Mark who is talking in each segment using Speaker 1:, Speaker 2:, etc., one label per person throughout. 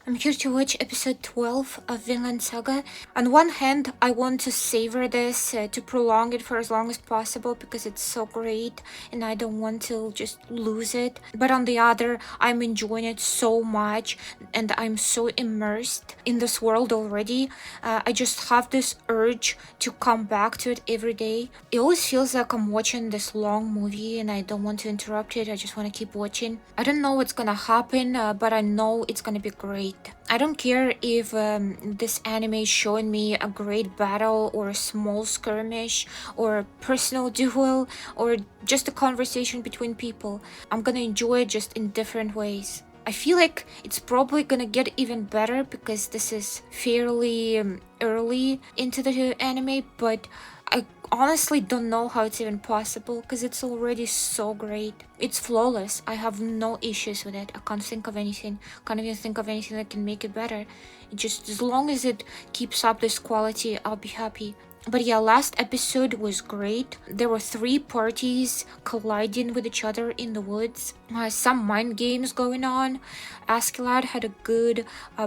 Speaker 1: I'm here to watch episode 12 of Vinland Saga. On one hand, I want to savor this, to prolong it for as long as possible because it's so great and I don't want to just lose it. But on the other, I'm enjoying it so much and I'm so immersed in this world already. I just have this urge to come back to it every day. It always feels like I'm watching this long movie and I don't want to interrupt it. I just want to keep watching. I don't know what's gonna happen, but I know it's gonna be great. I don't care if this anime is showing me a great battle or a small skirmish or a personal duel or just a conversation between people. I'm gonna enjoy it just in different ways. I feel like it's probably gonna get even better because this is fairly early into the anime, but I honestly don't know how it's even possible because it's already so great. It's flawless. I have no issues with it. I can't think of anything. Can't even think of anything that can make it better. It just, as long as it keeps up this quality, I'll be happy. But yeah, last episode was great. There were 3 parties colliding with each other in the woods. Some mind games going on. Askeladd had a good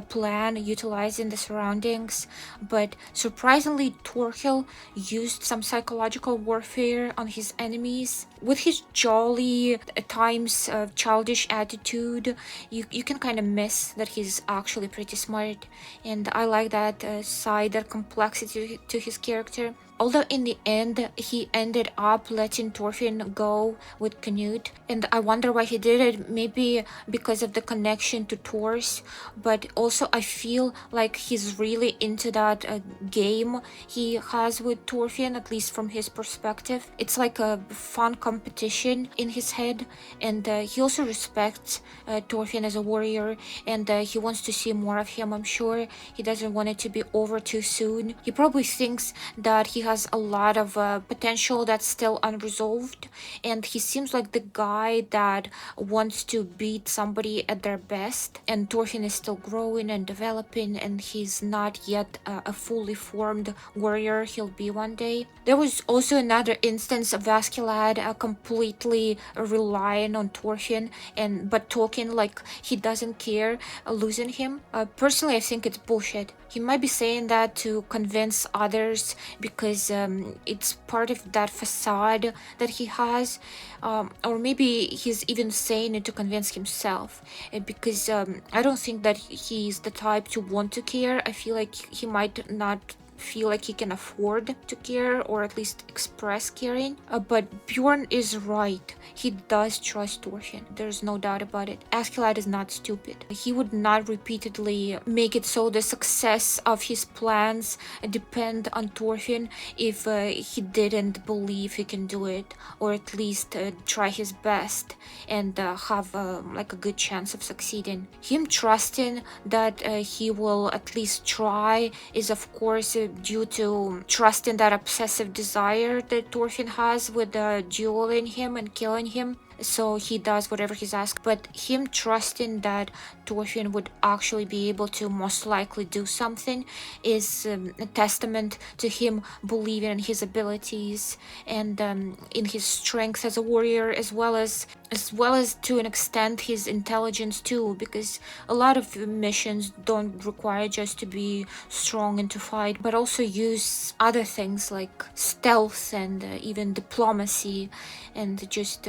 Speaker 1: plan utilizing the surroundings, but surprisingly Thorkell used some psychological warfare on his enemies. With his jolly, at times childish attitude, you can kind of miss that he's actually pretty smart, and I like that side, that complexity to his character. Although in the end, he ended up letting Thorfinn go with Canute, and I wonder why he did it. Maybe because of the connection to Thors, but also I feel like he's really into that game he has with Thorfinn, at least from his perspective. It's like a fun competition in his head, and he also respects Thorfinn as a warrior, and he wants to see more of him, I'm sure. He doesn't want it to be over too soon. He probably thinks that he has a lot of potential that's still unresolved, and he seems like the guy that wants to beat somebody at their best, and Thorfinn is still growing and developing, and he's not yet a fully formed warrior. He'll be one day. There was also another instance of Askeladd completely relying on Thorfinn, but talking like he doesn't care losing him. Personally, I think it's bullshit. He might be saying that to convince others because it's part of that facade that he has, or maybe he's even saying it to convince himself, because I don't think that he's the type to want to care. I feel like he might not feel like he can afford to care, or at least express caring. But Bjorn is right. He does trust Thorfinn. There's no doubt about it. Askeladd is not stupid. He would not repeatedly make it so the success of his plans depend on Thorfinn if he didn't believe he can do it, or at least try his best and have like a good chance of succeeding. Him trusting that he will at least try is of course due to trusting that obsessive desire that Thorfinn has with dueling him and killing him. So he does whatever he's asked, but him trusting that Thorfinn would actually be able to most likely do something is a testament to him believing in his abilities and in his strength as a warrior, as well as to an extent his intelligence too, because a lot of missions don't require just to be strong and to fight, but also use other things like stealth and even diplomacy, and just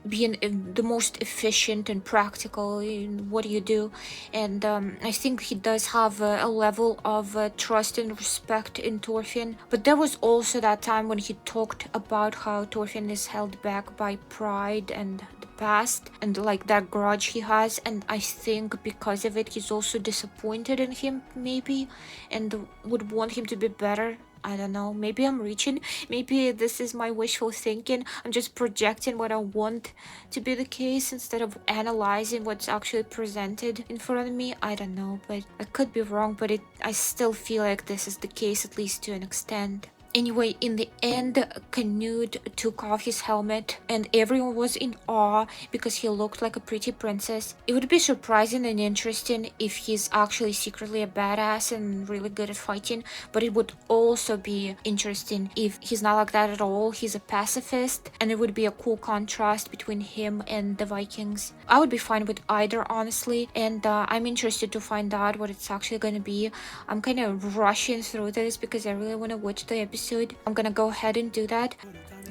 Speaker 1: being the most efficient and practical in what you do. And I think he does have a level of trust and respect in Thorfinn. But there was also that time when he talked about how Thorfinn is held back by pride and the past and like that grudge he has, and I think because of it he's also disappointed in him maybe, and would want him to be better. I don't know, maybe I'm reaching, maybe this is my wishful thinking. I'm just projecting what I want to be the case instead of analyzing what's actually presented in front of me. I don't know, but I could be wrong, but I still feel like this is the case, at least to an extent. Anyway, in the end, Canute took off his helmet and everyone was in awe because he looked like a pretty princess. It would be surprising and interesting if he's actually secretly a badass and really good at fighting, but it would also be interesting if he's not like that at all. He's a pacifist, and it would be a cool contrast between him and the Vikings. I would be fine with either, honestly, and I'm interested to find out what it's actually gonna be. I'm kind of rushing through this because I really want to watch the episode. I'm gonna go ahead and do that.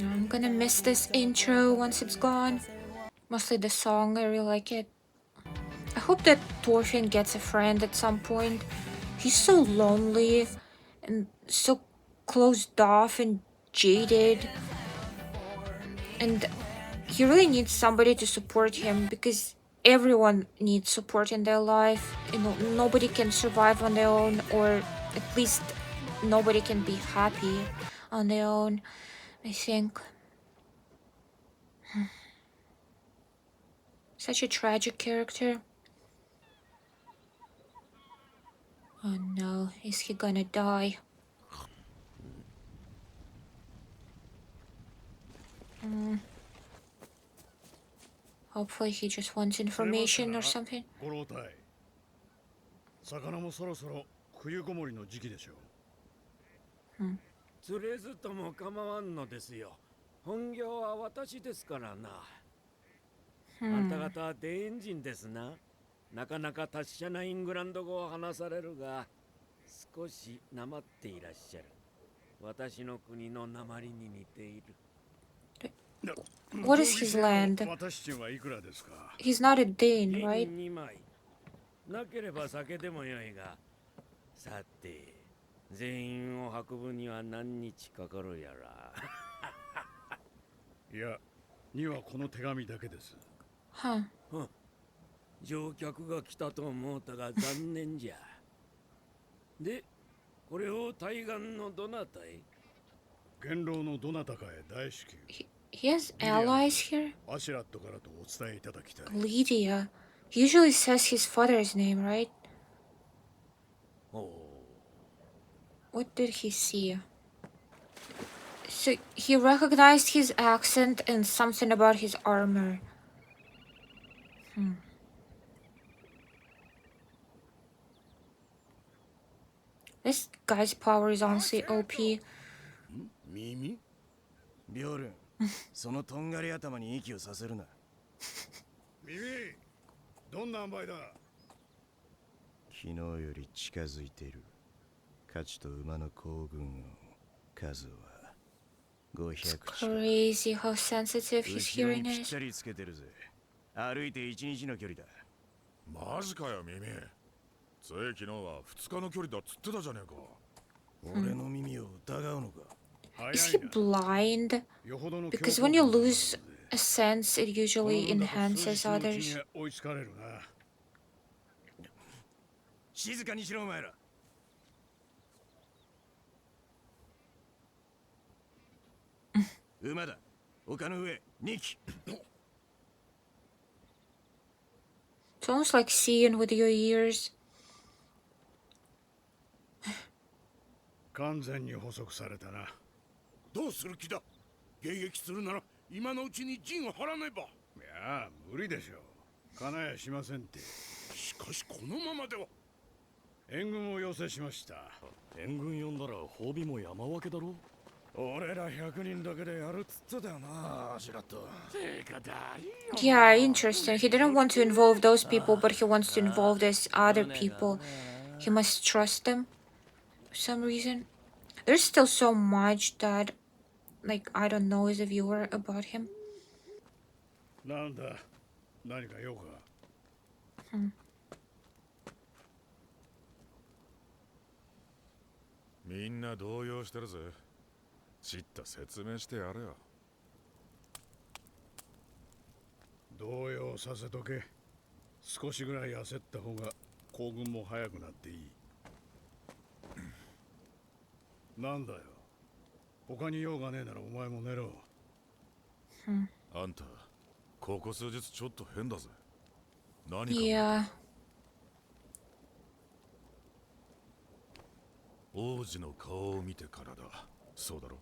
Speaker 1: I'm gonna miss this intro once it's gone. Mostly the song, I really like it. I hope that Thorfinn gets a friend at some point. He's so lonely and so closed off and jaded. And he really needs somebody to support him because everyone needs support in their life. You know, nobody can survive on their own, or at least nobody can be happy on their own, I think. Such a tragic character. Oh no, is he gonna die? Hopefully he just wants information or something.
Speaker 2: 魚もそろそろ冬ごもりの時期でしょう。釣れずとも構わんのですよ。本業は私ですからな。あんた方はデエンジンですな。なかなか達者なイングランド語を話されるが、少しなまっていらっしゃる。私の国のなまりに似ている。
Speaker 1: What is his land?
Speaker 2: 私ちんはいくらですか。
Speaker 1: He's not a Dane, right?
Speaker 2: 2枚。なければ酒でもよいが。さて、全員を運ぶには何日かかるやら。いや、にはこの手紙だけです。
Speaker 1: Huh.
Speaker 2: 乗客が来たと思うたが残念じゃ。で、これを対岸のどなたへ？元老のどなたかへ大至急。
Speaker 1: He has allies here?
Speaker 2: アシュラッドからとお伝えいただきたい。
Speaker 1: Lydia. He usually says his father's name, right? What did he see? So he recognized his accent and something about his armor. This guy's power is honestly OP.
Speaker 3: 耳？ビョルン、そのとんがり頭に息をさせるな。
Speaker 2: 耳、どんな塩梅だ。
Speaker 3: 昨日より近づいている。価値と馬の行軍を数は500。
Speaker 1: Crazy how sensitive his hearing
Speaker 3: ぴっ
Speaker 1: is.
Speaker 3: たりつけてるぜ。歩いて1日の距離だ。
Speaker 4: マジかよ耳。つい昨日は2日の距離だっつってたじゃねえか。
Speaker 3: 俺の耳を疑うのか。
Speaker 1: Is he blind? Because when you lose a sense, it usually enhances others.
Speaker 3: 静かにしろお前ら。馬だ。丘の上、2機。
Speaker 1: It's almost like seeing with your ears.
Speaker 2: 完全に捕捉されたな。
Speaker 4: どうする気だ。迎撃するなら今のうちに陣を張らねば。
Speaker 2: いや、無理でしょう。かなやしませんって。
Speaker 4: しかしこのままでは。
Speaker 2: 援軍を要請しました。
Speaker 4: 援軍呼んだら褒美も山分けだろ。
Speaker 2: 俺ら100人だけでやるっつってたよな、アシュラット。
Speaker 1: Yeah, interesting. He didn't want to involve those people, but he wants to involve these other people. He must trust them for some reason. There's still so much that, like, I don't know as a viewer about him.
Speaker 2: なんだ、何か用か。
Speaker 4: みんな動揺してるぜ。ちった説明してやれよ。
Speaker 2: 動揺させとけ。少しぐらい焦った方が行軍も早くなっていい。なんだよ。他に用がねえならお前も寝ろ。
Speaker 4: あんた、ここ数日ちょっと変だぜ。何か。
Speaker 1: Yeah.
Speaker 4: 王子の顔を見てからだ。そうだろ。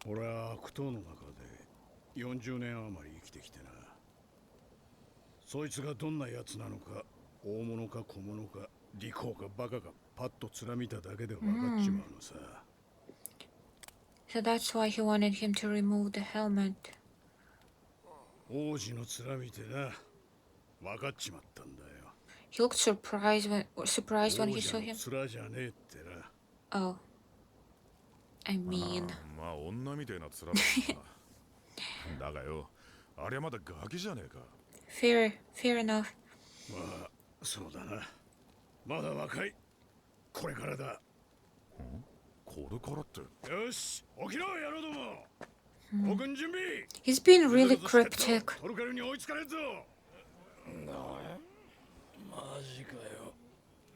Speaker 2: 俺は悪党の中で40年余り生きてきてな。そいつがどんなやつなのか、大物か小物か利口かバカかパッと面見ただけで分かっちまうのさ。
Speaker 1: So that's why he wanted him to remove the helmet.
Speaker 2: 王子の面見てな、分かっちまったんだよ。
Speaker 1: He looked surprised when he saw him.
Speaker 2: 面じゃねえってな。
Speaker 1: Oh. I mean.
Speaker 4: まあ女みたいな面だな。だがよ、あれはまだガキじゃねえか。
Speaker 1: Fair enough.
Speaker 2: まあ、そうだな。まだ若い。これからだ。
Speaker 4: これからって。
Speaker 2: よし、起きろ野郎ども。お軍準備。
Speaker 1: He's been really cryptic.
Speaker 2: トルカルに追いつかれんぞ。マジかよ。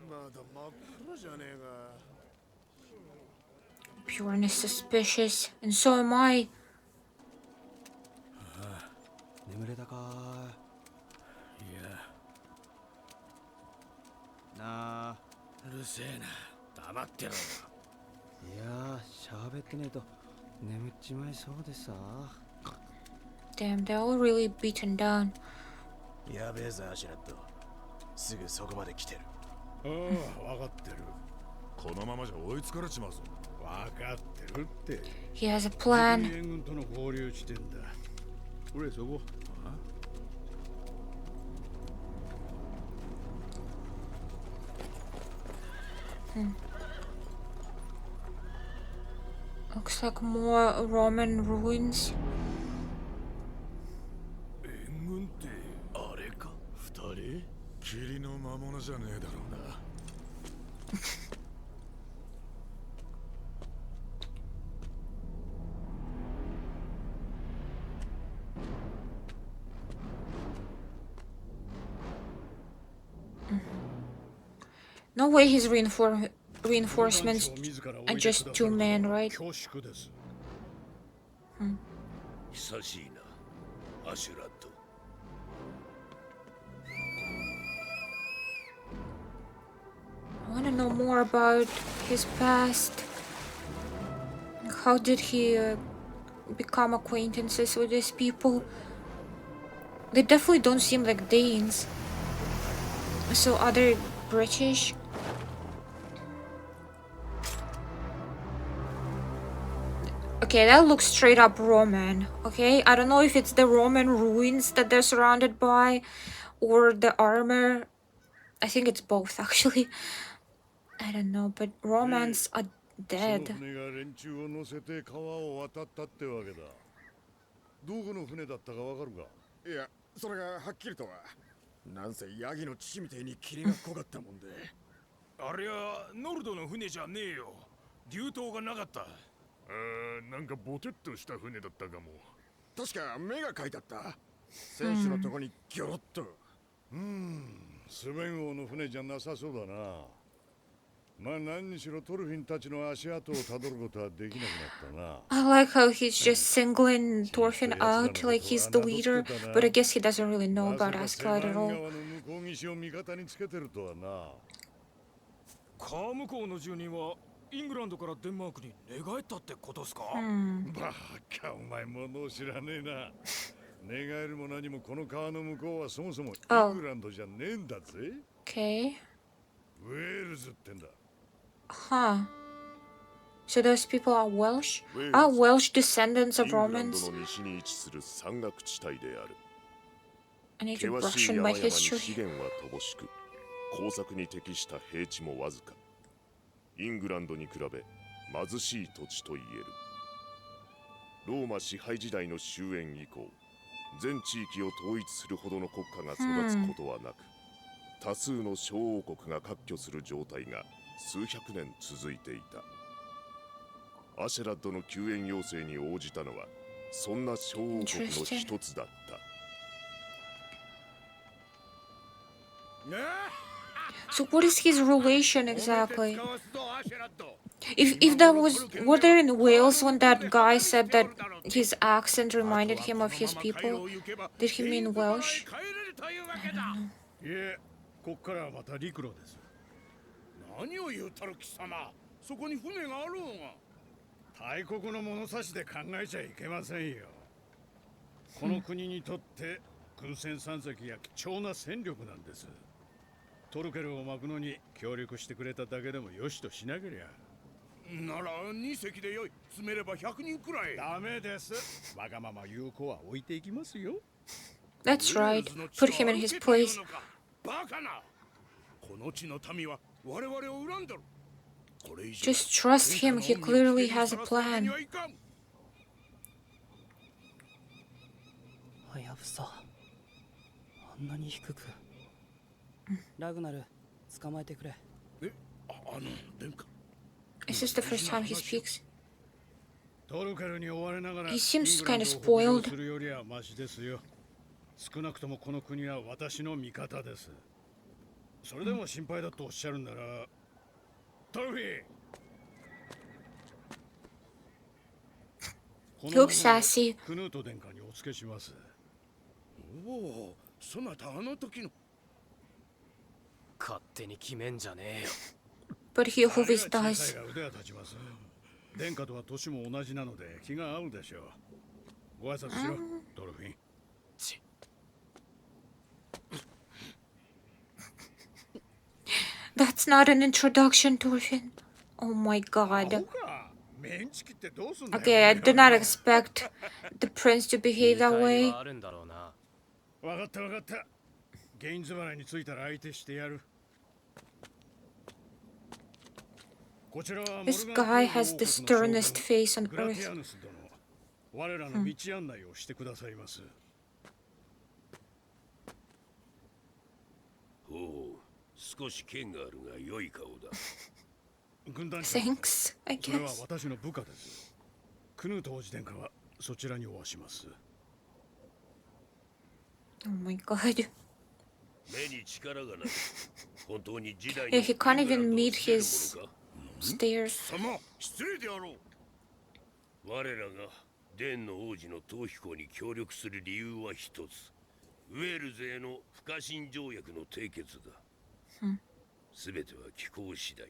Speaker 4: まだ真っ暗じゃねえか。
Speaker 1: Bjorn is suspicious, and so am I.
Speaker 5: 眠れたか
Speaker 2: いや。
Speaker 5: なあ。
Speaker 2: うるせえな。黙ってろ。
Speaker 5: いや喋ってねえと眠っちまいそうでさ。
Speaker 1: Damn, they're all really beaten down.
Speaker 3: やべえぞアシュラッド。すぐそこまで来てる。
Speaker 2: ああ、分かってる。
Speaker 4: このままじゃ追いつかれちまうぞ。
Speaker 2: 分かってるって。
Speaker 1: He has a plan.
Speaker 2: 援軍との合流地点だ。俺そこ。
Speaker 1: Looks like more Roman ruins.
Speaker 2: 援軍ってあれか。二人？
Speaker 4: 霧の魔物じゃねえだろうな。
Speaker 1: No way his reinforcements are just 2 men, right?
Speaker 2: 恐縮です。久しいな、アシュラッド。
Speaker 1: I want to know more about his past. How did he become acquaintances with these people? They definitely don't seem like Danes. So are they British? Okay, that looks straight up Roman. Okay, I don't know if it's the Roman ruins that they're surrounded by or the armor. I think it's both actually. I don't know, but Romans are dead.
Speaker 4: 船が連中を乗せて川を渡ったってわけだ。どこの船だったかわかるか？
Speaker 6: いや、それがはっきりとは。なんせヤギの父みてえに霧が濃かったもんで。
Speaker 2: あれはノルドの船じゃねえよ。流灯がなかった。
Speaker 4: なんかボテッとした船だったかも。
Speaker 6: 確か目が書いてあった。選手のとこにギョロッと。
Speaker 4: スベン王の船じゃなさそうだな。まあ何にしろトルフィンたちの足跡をたどることはできなくなったな。
Speaker 1: I like how he's just singling Thorfinn out like he's the leader, but I guess he doesn't really know about Askeladd at all.
Speaker 4: 向こう岸を味方につけてるとはな。
Speaker 2: 川向こうの住人はイングランドからデンマークに寝返ったってことですか？
Speaker 4: バカ、お前物を知らねえな。寝返るも何もこの川の向こうはそもそもイングランドじゃねえんだぜ。
Speaker 1: Okay.
Speaker 4: ウェールズってんだ。
Speaker 1: Huh. So those people are Welsh? Are Welsh descendants of Romans?
Speaker 7: の西に位置する山岳地帯である。
Speaker 1: I need to
Speaker 7: 険
Speaker 1: brush
Speaker 7: しい
Speaker 1: on
Speaker 7: 山
Speaker 1: my
Speaker 7: 々に
Speaker 1: history.
Speaker 7: 資源は乏しく、耕作に適した平地もわずか。イングランドに比べ貧しい土地と言える。ローマ支配時代の終焉以降、全地域を統一するほどの国家が育つことはなく、多数の小王国が割拠する状態が数百年続いていた。アシェラッドの救援要請に応じたのはそんな小王国の一つだった。
Speaker 1: So what is his relation exactly? If that was... Were there in Wales when that guy said that his accent reminded him of his people? Did he mean Welsh? I don't know.
Speaker 2: いえ、こっからはまた陸路です。何を言うたる貴様。
Speaker 4: そこに船があろうが。大国の物差しで考えちゃいけませんよ。この国にとって軍船3隻や貴重な戦力なんです。トルケルを巻くのに協力してくれただけでもよしとしなけりゃ。なら2隻でよい。詰めれば100人くらい。ダメです。わがまま言う子は置いていきますよ。
Speaker 1: That's right. Put him in his place.
Speaker 4: バカな。この地の民は我々を恨んでる。
Speaker 1: Just trust him. He clearly has a plan.
Speaker 5: はやぶさ、あんなに低く。ラグナル、捕まえてくれ。
Speaker 4: え、殿下。
Speaker 1: Is this the first time he speaks?
Speaker 4: トルケルに追われながら
Speaker 1: He seems kind of spoiled.
Speaker 4: するよりはマシですよ。少なくともこの国は私の味方です。それでも心配だとおっしゃるなら、トルフィー。
Speaker 1: He looks sassy.
Speaker 4: クヌート殿下にお付けします。おお、そなたあの時の。
Speaker 5: 勝手に決めんじゃねえよ。
Speaker 1: But he always does.
Speaker 4: 腕は立ちます。殿下とは年も同じなので気が合うでしょう。ご挨拶しろ、ドルフィン。
Speaker 1: That's not an introduction, Thorfinn. Oh my god. Okay, I did not expect the prince to behave that way.
Speaker 4: わかったわかった。ゲインズバラに着いたら相手してやる。
Speaker 1: This guy has the sternest face on earth.
Speaker 4: 我らの道案内をしてくださいます。
Speaker 8: おう、少し剣があるが良い顔だ。
Speaker 1: Thanks, I
Speaker 4: それは
Speaker 1: guess.
Speaker 4: 私の部下です。クヌート王子殿下はそちらにおわします。
Speaker 1: Oh my god.
Speaker 8: 目に力がない。本当に時代
Speaker 1: Yeah, he can't even meet his stairs.
Speaker 4: 様、失礼であろう。
Speaker 8: 我らがデンの王子の逃避行に協力する理由は一つ。ウェールズへの不可侵条約の締結だ。すべては気候次第。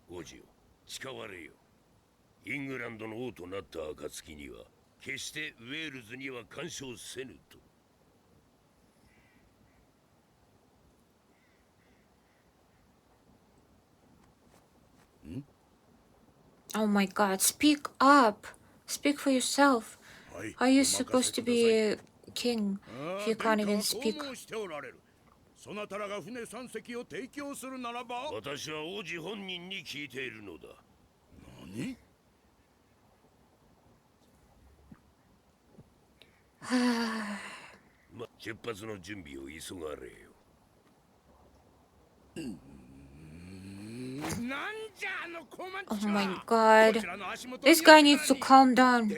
Speaker 8: 王子よ、誓われよ。イングランドの王となった暁には、決してウェールズには干渉せぬと。
Speaker 1: Oh my god, speak up. Speak for yourself. How are you supposed to be a king if you can't even speak?
Speaker 4: そなたらが船3隻を提供するならば。
Speaker 8: 私は王子本人に聞いているのだ。
Speaker 4: 何？
Speaker 8: 出発の準備を急がれよ。
Speaker 1: Oh my god. This guy needs to calm down.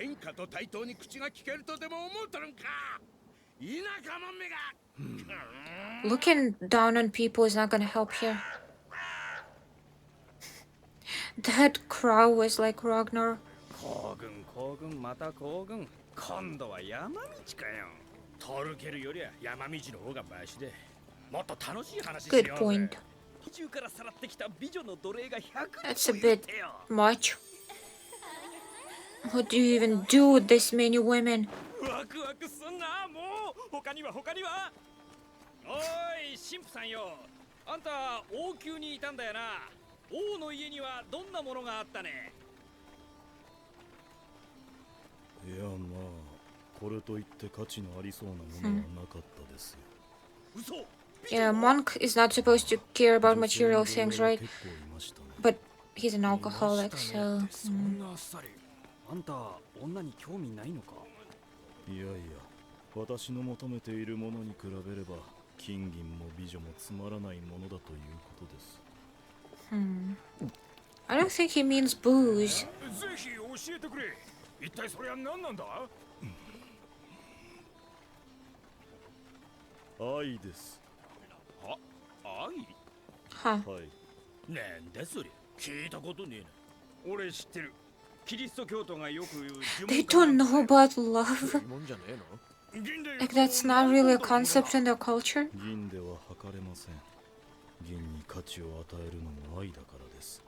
Speaker 1: Looking down on people is not gonna help here. That crow was like Ragnar.
Speaker 5: 行軍また行軍。今度は山道かよ。
Speaker 2: トルケルよりは山道の方がマシで、もっと楽しい話しようぜ。
Speaker 1: Good point.
Speaker 5: 途中からさらってきた美女の奴隷が100
Speaker 1: That's a bit much. What do you even do with this many women?
Speaker 2: ワクワクすんな、もう他にはおい神父さんよ、あんた王宮にいたんだよな。王の家にはどんなものがあったね。
Speaker 3: いや、まあこれといって価値のありそうなものはなかったですよ。
Speaker 2: 嘘。
Speaker 1: Yeah, a monk is not supposed to care about material things, right? But he's an alcoholic, so...
Speaker 5: そんなあっさり。あんた女に興味ないのか。
Speaker 3: いやいや、私の求めているものに比べれば金銀も美女もつまらないものだということです。
Speaker 1: I don't think he means booze.
Speaker 2: ぜひ教えてくれ。一体それは何なんだ。
Speaker 3: 愛です。
Speaker 1: Huh.
Speaker 3: はい。
Speaker 2: なんだそれ、聞いたことねえな。俺知ってる。キリスト教徒がよく言う。
Speaker 1: They don't know about love.
Speaker 2: もんじゃねえの。
Speaker 1: Like, that's not really a concept in their culture.
Speaker 3: 銀では測れません。銀に価値を与えるのも愛だからです。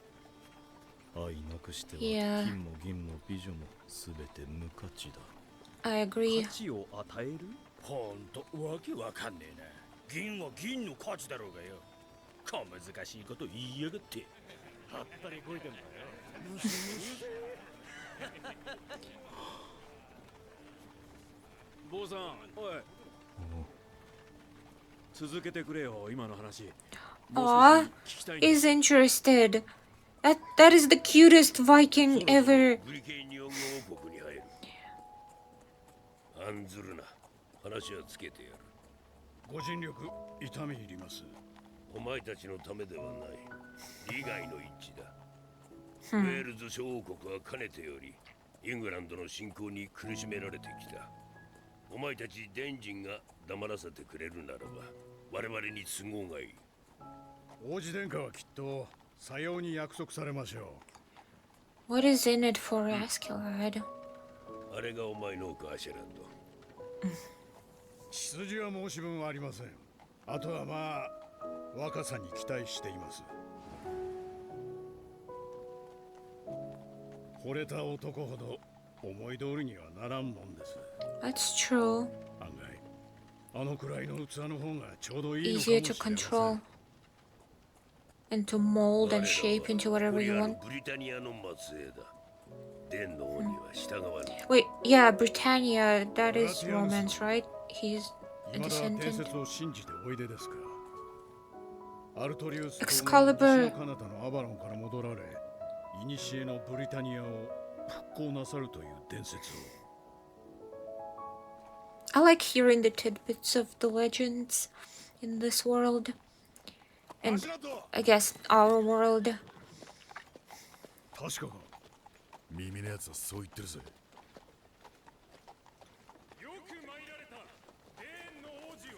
Speaker 1: Yeah, I agree.
Speaker 2: 価値を与える？ほんとわけわかんねえな。銀は銀の価値だろうがよ。小難しいこと言いやがって。はったりこいてんだよ。坊さん、おい。続けてくれよ、今の話。
Speaker 1: Aw, is interested. That is the cutest Viking ever.
Speaker 8: ブリケニオン王国に入る。案ずるな。話はつけてやる。
Speaker 4: ご尽力痛み入ります。
Speaker 8: お前たちのためではない。利害の一致だ。ウェールズ諸王国はかねてよりイングランドの侵攻に苦しめられてきた。お前たちデンジンが黙らせてくれるならば我々に都合がいい。
Speaker 4: 王子殿下はきっとさように約束されましょ
Speaker 1: う。What is in it for Askeladd?
Speaker 8: あれがお前のか、アシェランド。
Speaker 4: 血筋は申し分ありません。あとはまあ若さに期待しています。惚れた男ほど思い通りにはならんもんです。
Speaker 1: That's true.
Speaker 4: 案外あのくらいの器の方がちょうどいいのかもし
Speaker 1: Easier
Speaker 4: れ
Speaker 1: to
Speaker 4: ません。
Speaker 1: control and to mold and shape into whatever you want.
Speaker 8: ブリタニアの末裔だ。デンの王には従わない。
Speaker 1: Wait, yeah, Britannia, that is Romance, right? He's a
Speaker 4: 今だ伝
Speaker 1: descendant.
Speaker 4: 説を信じておいでですか。アルトリウス
Speaker 1: Excalibur
Speaker 4: 彼方のアバロンから戻られ、古のブリタニアを復興なさるという伝説を。
Speaker 1: I like hearing the tidbits of the legends in this world. And I guess our world.
Speaker 4: 確かか。
Speaker 6: 耳のやつはそう言ってるぜ。
Speaker 2: よく参られた、デーンの王子よ。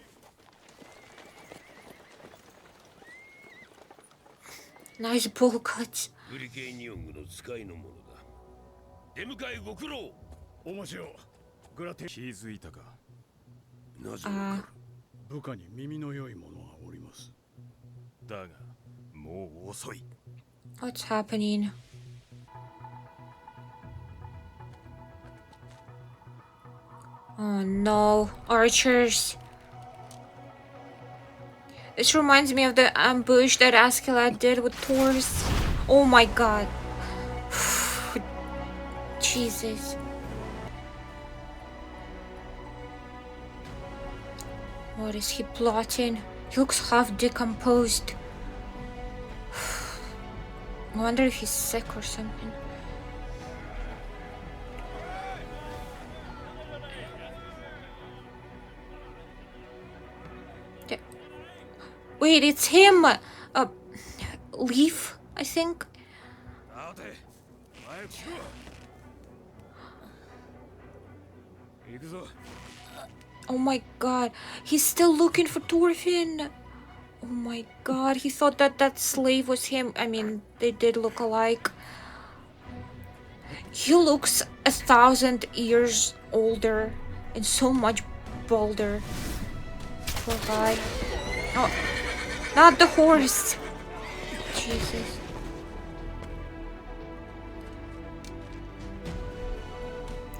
Speaker 1: Nice bull cuts.
Speaker 8: ブリケニオングの使いのものだ。出迎えご苦労。
Speaker 4: お待ちを。グラテ
Speaker 6: 気づいたか。
Speaker 8: なぜわかる？
Speaker 4: 部下に耳の良い者がおります。
Speaker 6: だがもう遅い。
Speaker 1: What's happening? Oh no, archers. This reminds me of the ambush that Askeladd did with Thors. Oh my god. Jesus. What is he plotting? He looks half decomposed. I wonder if he's sick or something. Wait, it's him! Leaf, I think? Oh my god, he's still looking for Thorfinn! Oh my god, he thought that that slave was him. I mean, they did look alike. He looks 1,000 years older and so much bolder. Poor guy. Oh, not the horse! Jesus.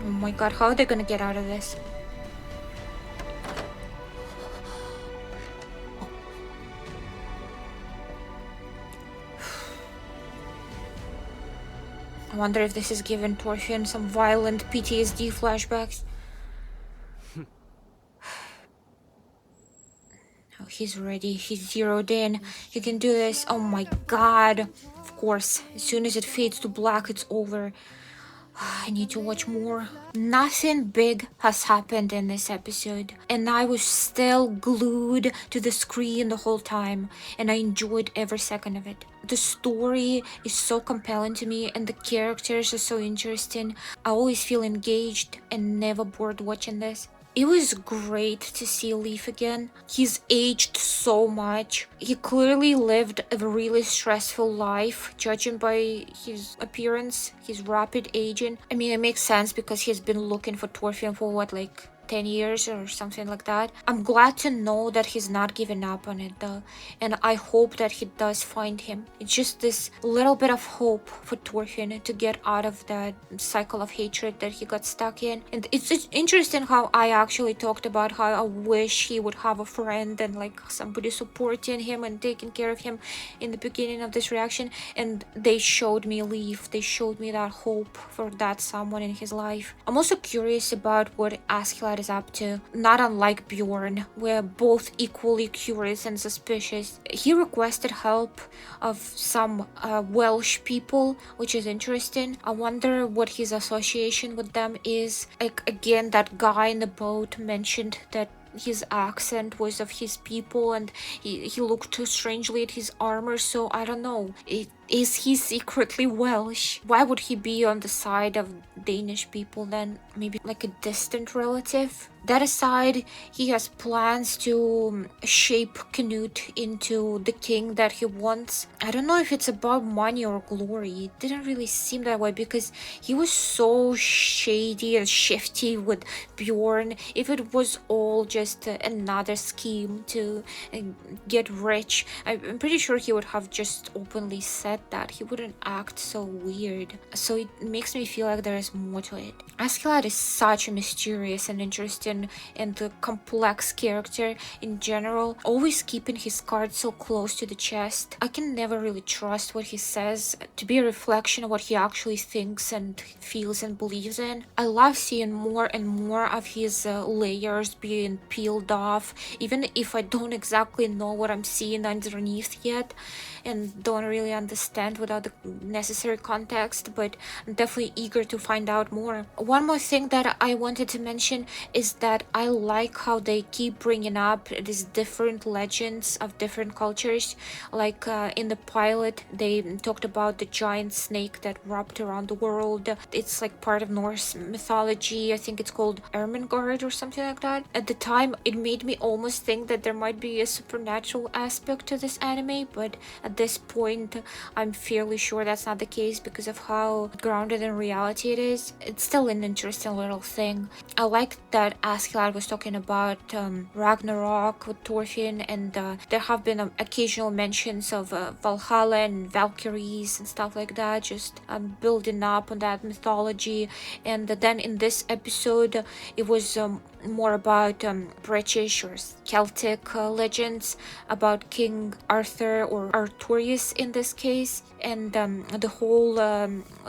Speaker 1: Oh my god, how are they gonna get out of this? I wonder if this is giving Thorfinn some violent PTSD flashbacks. Oh, he's ready. He's zeroed in. He can do this. Oh my god. Of course, as soon as it fades to black, it's over. I need to watch more. Nothing big has happened in this episode, and I was still glued to the screen the whole time, and I enjoyed every second of it. The story is so compelling to me, and the characters are so interesting. I always feel engaged and never bored watching this. It was great to see Leaf again. He's aged so much. He clearly lived a really stressful life, judging by his appearance, his rapid aging. I mean, it makes sense because he's been looking for Thorfinn for what, like 10 years or something like that. I'm glad to know that he's not giving up on it though, and I hope that he does find him. It's just this little bit of hope for Thorfinn to get out of that cycle of hatred that he got stuck in. And it's interesting how I actually talked about how I wish he would have a friend and like somebody supporting him and taking care of him in the beginning of this reaction, and they showed me Leaf. They showed me that hope for that someone in his life. I'm also curious about what Askeladd is up to. Not unlike Bjorn, we're both equally curious and suspicious. He requested help of some Welsh people, which is interesting. I wonder what his association with them is. Like, again, that guy in the boat mentioned that his accent was of his people, and he looked too strangely at his armor, so I don't know. Is he secretly Welsh? Why would he be on the side of Danish people then? Maybe like a distant relative? That aside, he has plans to shape Knut into the king that he wants. I don't know if it's about money or glory. It didn't really seem that way because he was so shady and shifty with Bjorn. If it was all just another scheme to get rich, I'm pretty sure he would have just openly said that. He wouldn't act so weird. So it makes me feel like there is more to it. Askeladd is such a mysterious and interesting and complex character in general, always keeping his cards so close to the chest. I can never really trust what he says to be a reflection of what he actually thinks and feels and believes in. I love seeing more and more of his layers being peeled off, even if I don't exactly know what I'm seeing underneath yet and don't really understand without the necessary context, but I'm definitely eager to find out more. One more thing that I wanted to mention is that I like how they keep bringing up these different legends of different cultures. Like in the pilot, they talked about the giant snake that wrapped around the world. It's like part of Norse mythology. I think it's called Ermengarde or something like that. At the time, it made me almost think that there might be a supernatural aspect to this anime, but at this point, I'm fairly sure that's not the case because of how grounded in reality it is. It's still an interesting little thing. I like that Askeladd was talking about Ragnarok with Thorfinn, and there have been occasional mentions of Valhalla and Valkyries and stuff like that, just building up on that mythology. And then in this episode, it was more about British or Celtic legends about King Arthur or Artorius in this case, and the whole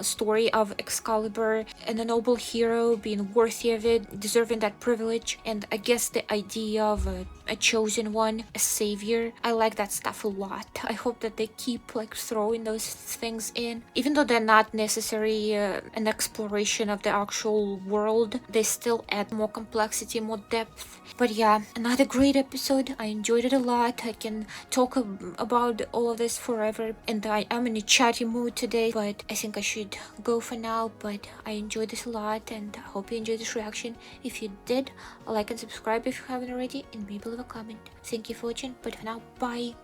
Speaker 1: story of Excalibur and a noble hero being worthy of it, deserving that privilege, and I guess the idea of a chosen one, a savior. I like that stuff a lot. I hope that they keep like throwing those things in, even though they're not necessarily an exploration of the actual world. They still add more complexity, more depth. But yeah, another great episode. I enjoyed it a lot. I can talk about all of this forever, and I am in a chatty mood today, but I think I should go for now. But I enjoyed this a lot, and I hope you enjoyed this reaction. If you did, like and subscribe if you haven't already, and maybe leave a comment. Thank you for watching, but for now, bye.